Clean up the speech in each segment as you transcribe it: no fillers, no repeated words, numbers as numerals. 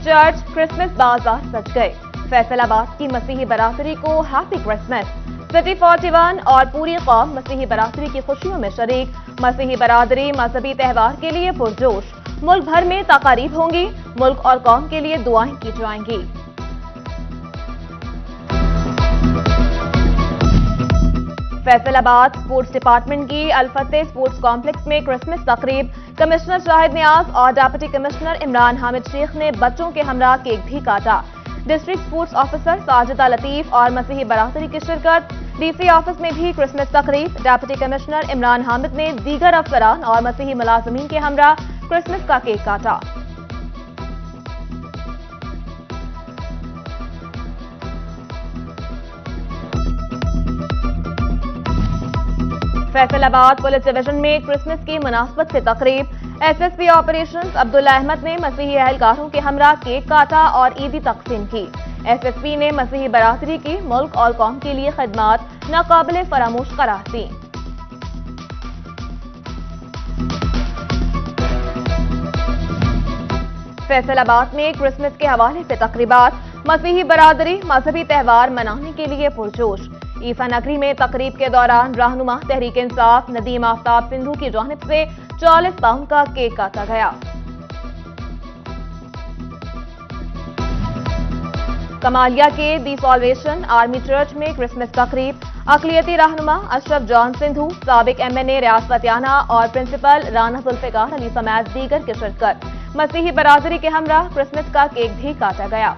Church, Christmas बाजार सज गए। फैसलाबाद की मसीही बरादरी को हैप्पी क्रिसमस। सिटी 41 और पूरी कौम मसीही बरादरी की खुशियों में शरीक। मसीही बरादरी मजहबी त्यौहार के लिए पुरजोश। मुल्क भर में तकारीब होंगी। मुल्क और कौम के लिए दुआएं की जाएंगी। फैसलाबाद स्पोर्ट्स डिपार्टमेंट की अल-फतेह स्पोर्ट्स कॉम्प्लेक्स में क्रिसमस तकरीब। कमिश्नर शाहिद नियाज और डिप्टी कमिश्नर इमरान हामिद शेख ने बच्चों के हमरा केक भी काटा। District sports officer Sajida Latif और मसीही बरादरी की शिरकत। डीसी ऑफिस में भी क्रिसमस तकरीब। डिप्टी कमिश्नर इमरान हामिद ने दीगर अफसरान और मसीही मुलाजमीन के हमरा क्रिसमस का केक काटा। फैसलाबाद पुलिस डिवीजन में क्रिसमस की मुनासबत से तकरीब। एसएसपी ऑपरेशंस अब्दुल्ला अहमद ने मसीही अहलकारों के हमरा केक काटा और ईदी तकसीम की। एसएसपी ने मसीही बरादरी की मुल्क और कौम के लिए खिदमात नाकाबिले फरामोश करार दी। फैसलाबाद में क्रिसमस के हवाले से तकरीबात। मसीही बरादरी मजहबी त्यौहार मनाने के लिए पुरजोश। ईसा नगरी में तकरीब के दौरान रहनुमा तहरीक इंसाफ नदीम आफ्ताब सिंधु की जानिब से 40 पाउंड का केक काटा गया। कमालिया के दी सॉल्वेशन आर्मी चर्च में क्रिसमस तकरीब। अकलियती रहनुमा अशरफ जॉन सिंधु, साबिक एमएनए रियासत और प्रिंसिपल राना जुल्फिकार अली समेत दीगर की शिरकत। मसीही बरादरी के हमरा क्रिसमस का केक भी काटा गया।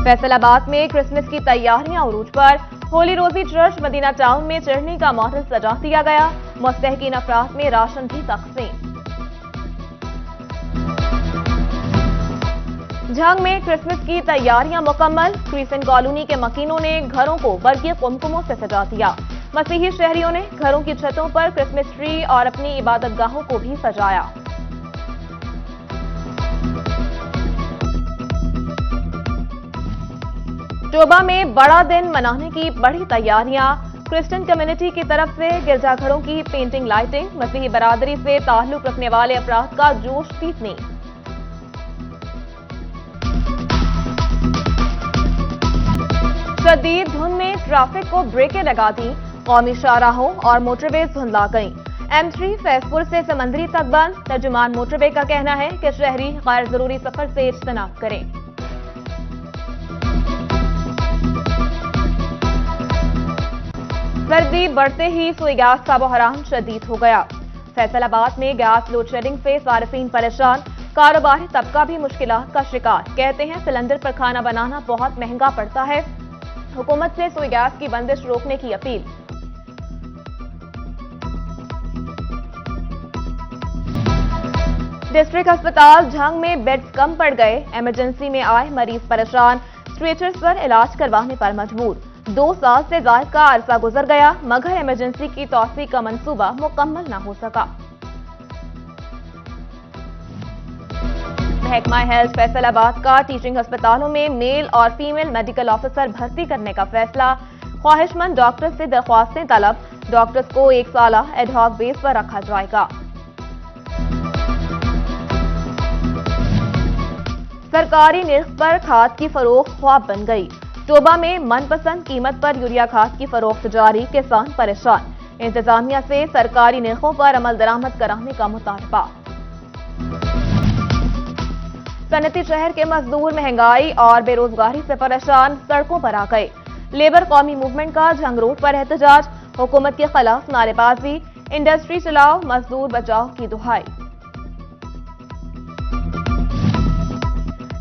फैसलाबाद में क्रिसमस की तैयारियां उरूज पर। होली रोजी चर्च मदीना टाउन में चढ़ने का मॉडल सजा दिया गया। मुस्तहकीन अफराद में राशन भी तकसीम। झंग में क्रिसमस की तैयारियां मुकम्मल। क्रिसेंट कॉलोनी के मकीनों ने घरों को बरक़ी कुमकुमों से सजा दिया। मसीही शहरियों ने घरों की छतों पर क्रिसमस ट्री और अपनी इबादतगाहों को भी सजाया। टोबा में बड़ा दिन मनाने की बड़ी तैयारियां। क्रिश्चियन कम्युनिटी की तरफ से गिरजाघरों की पेंटिंग लाइटिंग। मसीही बरादरी से ताल्लुक रखने वाले अफराद का जोश पीसनी। शदीद धुंध में ट्रैफिक को ब्रेकें लगा दी। कौमी शाहराहों और मोटरवेज धुंधला गईं। M3 फैजपुर से समंदरी तक बंद। तर्जुमान मोटरवे का कहना है कि शहरी गैर जरूरी सफर से इज्तनाब करें। सर्दी बढ़ते ही सुई गैस का बहरान शदीद हो गया। फैसलाबाद में गैस लोड शेडिंग से सार्फिन परेशान। कारोबारी तबका भी मुश्किलात का शिकार। कहते हैं सिलेंडर पर खाना बनाना बहुत महंगा पड़ता है। हुकूमत से सुई गैस की बंदिश रोकने की अपील। डिस्ट्रिक्ट अस्पताल झंग में बेड्स कम पड़ गए। इमरजेंसी में आए मरीज परेशान। स्ट्रेचर्स पर इलाज करवाने पर मजबूर। 2 साल से ज्यादा का अरसा गुजर गया मगर इमरजेंसी की तौसीक का मंसूबा मुकम्मल न हो सका। महकमा हेल्थ फैसलाबाद का टीचिंग अस्पतालों में मेल और फीमेल मेडिकल ऑफिसर भर्ती करने का फैसला। ख्वाहिशमंद डॉक्टर से दरख्वास्तें तलब। डॉक्टर्स को 1 साला एडहॉक बेस पर रखा जाएगा। सरकारी निर्ख पर खाद की फरोख्त ख्वाब बन गई। टोबा में मनपसंद कीमत पर यूरिया खाद की फरोख्त जारी। किसान परेशान। इंतजामिया से सरकारी निर्खों पर अमल दरामद कराने का मुतालबा। सनती शहर के मजदूर महंगाई और बेरोजगारी से परेशान सड़कों पर आ गए। लेबर कौमी मूवमेंट का झंग रोड पर एहतजाज। हुकूमत के खिलाफ नारेबाजी। इंडस्ट्री चलाओ मजदूर बचाओ की दुहाई।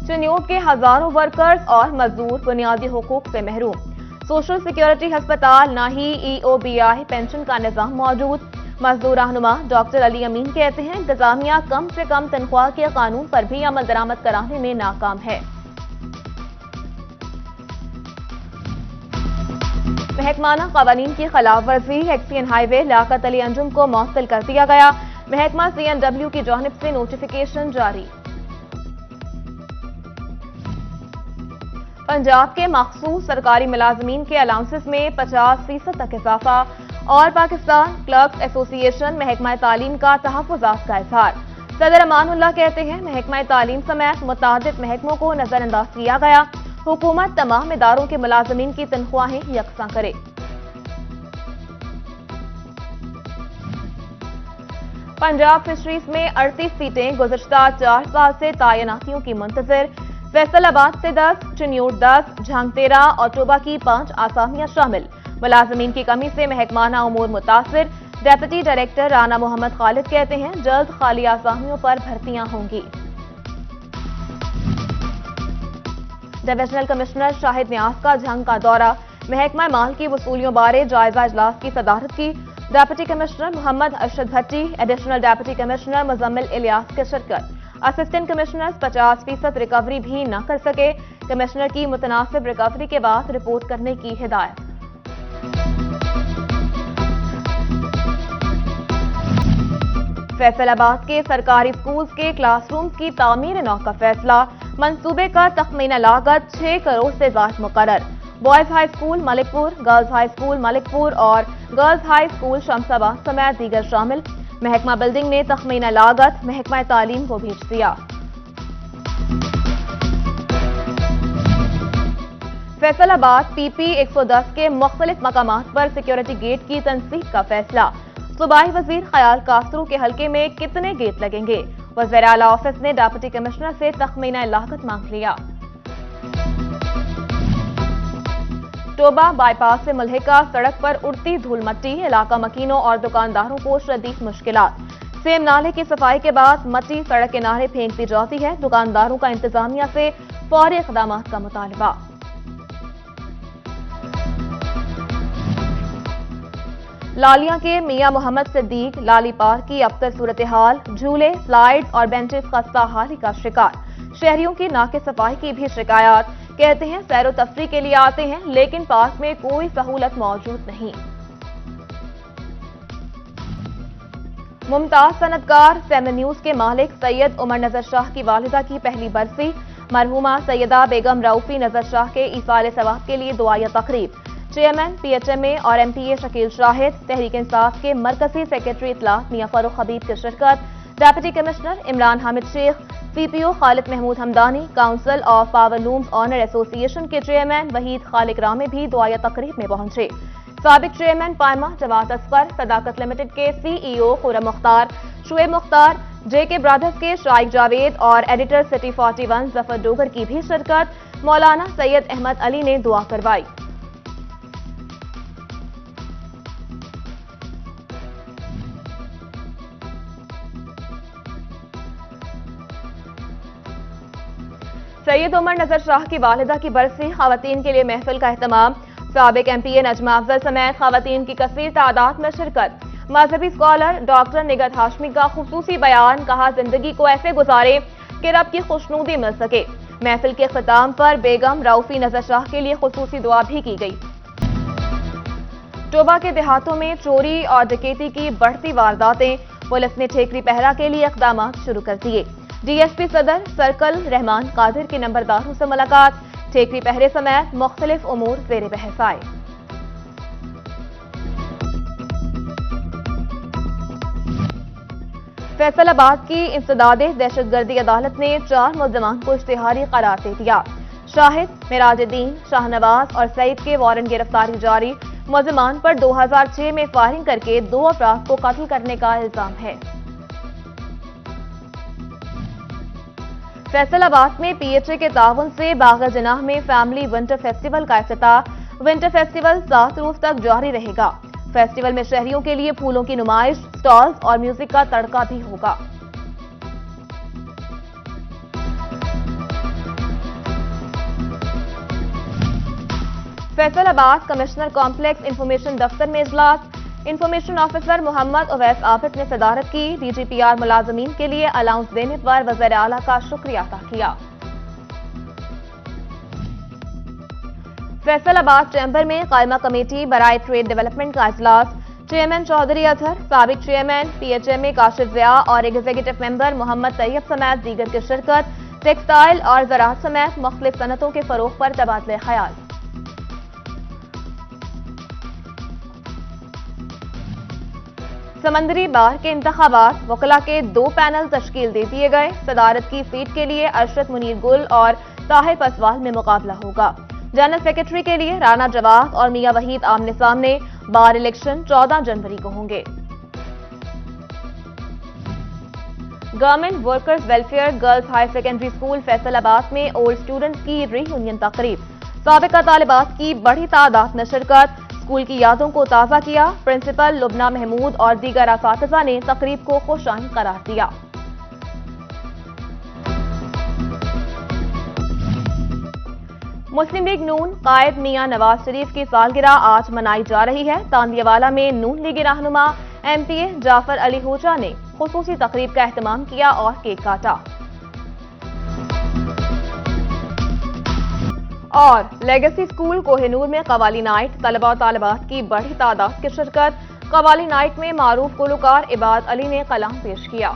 चिन्यूट के हजारों वर्कर्स और मजदूर बुनियादी हुकूक से महरूम। सोशल सिक्योरिटी अस्पताल ना ही EOBI पेंशन का निजाम मौजूद। मजदूर रहनुमा डॉक्टर अली अमीन कहते हैं इंतजामिया कम से कम तनख्वाह के कानून पर भी अमल दरामद कराने में नाकाम है। महकमाना कवानीन की खिलाफ वर्जी। एक्सपीएन हाईवे लियाकत अली अंजुम को मौतल कर दिया गया। महकमा CNW की जानिब से नोटिफिकेशन जारी। पंजाब के मखसूस सरकारी मुलाजमीन के अलाउंसेस में 50% तक इजाफा। और पाकिस्तान क्लर्क्स एसोसिएशन महकमा तालीम का तहफ़्फ़ुज़ात का इज़हार। صدر امان اللہ کہتے ہیں محکمہ تعلیم سمیت متعدد محکموں کو نظر انداز کیا گیا، حکومت تمام اداروں کے ملازمین کی تنخواہیں یکساں کرے۔ پنجاب فشریز میں 38 سیٹیں گزشتہ 4 سال سے تعیناتیوں کی منتظر، فیصل آباد سے 10، چنیوٹ 10، جھنگ 13 اور ٹوبہ کی 5 آسامیاں شامل۔ ملازمین کی کمی سے محکمانہ امور متاثر، ڈیپٹی ڈائریکٹر رانا محمد خالد کہتے ہیں جلد خالی آسامیوں پر بھرتیاں ہوں گی۔ ڈویژنل کمشنر شاہد نیاز کا جھنگ کا دورہ، محکمہ مال کی وصولیوں بارے جائزہ اجلاس کی صدارت کی، deputy commissioner Muhammad Arshad Bhatti, additional deputy commissioner Muzammil Ilyas کی شرکت۔ اسسٹنٹ کمشنرز 50% ریکوری بھی نہ کر سکے، کمشنر کی متناسب ریکوری کے بعد رپورٹ کرنے کی ہدایت۔ فیصل آباد کے سرکاری اسکولز کے کلاس رومز کی تعمیر نو کا فیصلہ، منصوبے کا تخمینہ لاگت 6 کروڑ سے زائد مقرر۔ بوائز ہائی اسکول ملک پور، گرلز ہائی اسکول ملک پور اور گرلز ہائی اسکول شمس آباد سمیت دیگر شامل۔ محکمہ بلڈنگ نے تخمینہ لاگت محکمہ تعلیم کو بھیج دیا۔ فیصل آباد پی پی 110 کے مختلف مقامات پر سیکیورٹی گیٹ کی تنصیب کا فیصلہ، صوبائی وزیر خیال کاسرو کے حلقے میں کتنے گیٹ لگیں گے؟ وزیر اعلیٰ آفس نے ڈیپٹی کمشنر سے تخمینہ لاگت مانگ لیا۔ ٹوبہ بائی پاس سے ملحقہ سڑک پر اڑتی دھول مٹی، علاقہ مکینوں اور دکانداروں کو شدید مشکلات۔ سیم نالے کی صفائی کے بعد مٹی سڑک کنارے پھینک دی جاتی ہے، دکانداروں کا انتظامیہ سے فوری اقدامات کا مطالبہ۔ لالیاں کے میاں محمد صدیق لالی پارک کی ابتر صورتحال، جھولے، سلائیڈز اور بینچز خستہ حالی کا شکار، شہریوں کی ناقص صفائی کی بھی شکایات، کہتے ہیں سیر و تفریح کے لیے آتے ہیں لیکن پارک میں کوئی سہولت موجود نہیں۔ ممتاز صنعتکار سیمن نیوز کے مالک سید عمر نظر شاہ کی والدہ کی پہلی برسی، مرحومہ سیدہ بیگم رؤفی نظر شاہ کے ایصال ثواب کے لیے دعائیہ تقریب، چیئرمین پی ایچ ایم اے اور ایم پی اے شکیل شاہد، تحریک انصاف کے مرکزی سیکریٹری اطلاعات میاں فاروق حبیب کی شرکت، deputy commissioner Imran Hamid Sheikh, C P O Khalid Mahmood Hamdani, council of power looms owner association کے چیئرمین وحید خالق رامے بھی دعائیہ تقریب میں پہنچے۔ سابق چیئرمین پائمہ جواد اصغر، صداقت لمیٹڈ کے سی ای او خرم مختار، شعیب مختار، جے کے برادرز کے شائق جاوید اور ایڈیٹر سٹی 41 ظفر ڈوگر کی بھی شرکت، مولانا سید احمد علی نے دعا کروائی۔ سید عمر نظر شاہ کی والدہ کی برسی، خواتین کے لیے محفل کا اہتمام، سابق ایم پی اے نجمہ افضل سمیت خواتین کی کثیر تعداد میں شرکت، مذہبی اسکالر ڈاکٹر نگہت ہاشمی کا خصوصی بیان، کہا زندگی کو ایسے گزارے کہ رب کی خوشنودی مل سکے۔ محفل کے اختتام پر بیگم رؤفی نظر شاہ کے لیے خصوصی دعا بھی کی گئی۔ ٹوبہ کے دیہاتوں میں چوری اور ڈکیتی کی بڑھتی وارداتیں، پولیس نے ٹھیکری پہرا کے لیے اقدامات شروع کر دیے۔ ڈی ایس پی صدر سرکل رحمان قادر کی نمبرداروں سے ملاقات، ٹھیکری پہرے سمیت مختلف امور زیر بحث آئے۔ فیصل آباد کی انسداد دہشت گردی عدالت نے 4 ملزمان کو اشتہاری قرار دے دیا۔ شاہد، معراج الدین، شاہ نواز اور سعید کے وارنٹ گرفتاری جاری، ملزمان پر 2006 میں فائرنگ کر کے 2 افراد کو قتل کرنے کا الزام ہے۔ فیصل آباد میں پی ایچ اے کے تعاون سے باغ جناح میں فیملی ونٹر فیسٹیول کا افتتاح، ونٹر فیسٹیول 7 روز تک جاری رہے گا۔ فیسٹیول میں شہریوں کے لیے پھولوں کی نمائش، سٹالز اور میوزک کا تڑکا بھی ہوگا۔ فیصل آباد کمشنر کمپلیکس انفارمیشن دفتر میں اجلاس، انفارمیشن آفیسر محمد اویس عابد نے صدارت کی، ڈی جی پی آر ملازمین کے لیے الاؤنس دینے پر وزیر اعلیٰ کا شکریہ ادا کیا۔ فیصل آباد چیمبر میں قائمہ کمیٹی برائے ٹریڈ ڈیولپمنٹ کا اجلاس، چیئرمین چودھری اظہر، سابق چیئرمین پی ایچ ایم اے کاشف ضیاء اور ایگزیکٹو ممبر محمد طیب سمیت دیگر کی شرکت، ٹیکسٹائل اور زراعت سمیت مختلف صنعتوں کے فروغ پر تبادلہ خیال۔ समंदरी बार के इंतखाबात वकला के 2 पैनल तश्कील दे दिए गए। सदारत की सीट के लिए अरशद मुनीर गुल और ताहिर पसवाल में मुकाबला होगा। जनरल सेक्रेटरी के लिए राना जवाद और मियां वहीद आमने सामने। बार इलेक्शन 14 जनवरी को होंगे। Government workers welfare girls higher secondary school Faisalabad में ओल्ड स्टूडेंट्स की रीयूनियन तकरीब। साबिका तालिबात की बड़ी तादाद में शिरकत। स्कूल की यादों को ताज़ा किया। प्रिंसिपल लुबना महमूद और दीगर असातिज़ा ने तकरीब को खुशाइन करार दिया। मुस्लिम लीग नून कायद मियां नवाज शरीफ की सालगिरह आज मनाई जा रही है। तांदियावाला में नून लीगी रहनुमा MPA जाफर अली होजा ने खुसूसी तकरीब का एहतमाम किया और केक काटा। और लेगेसी स्कूल कोहिनूर में कवाली नाइट। तलबा और तालिबात की बड़ी तादाद की शिरकत। कवाली नाइट में मारूफ गुलकार इबाद अली ने कलाम पेश किया।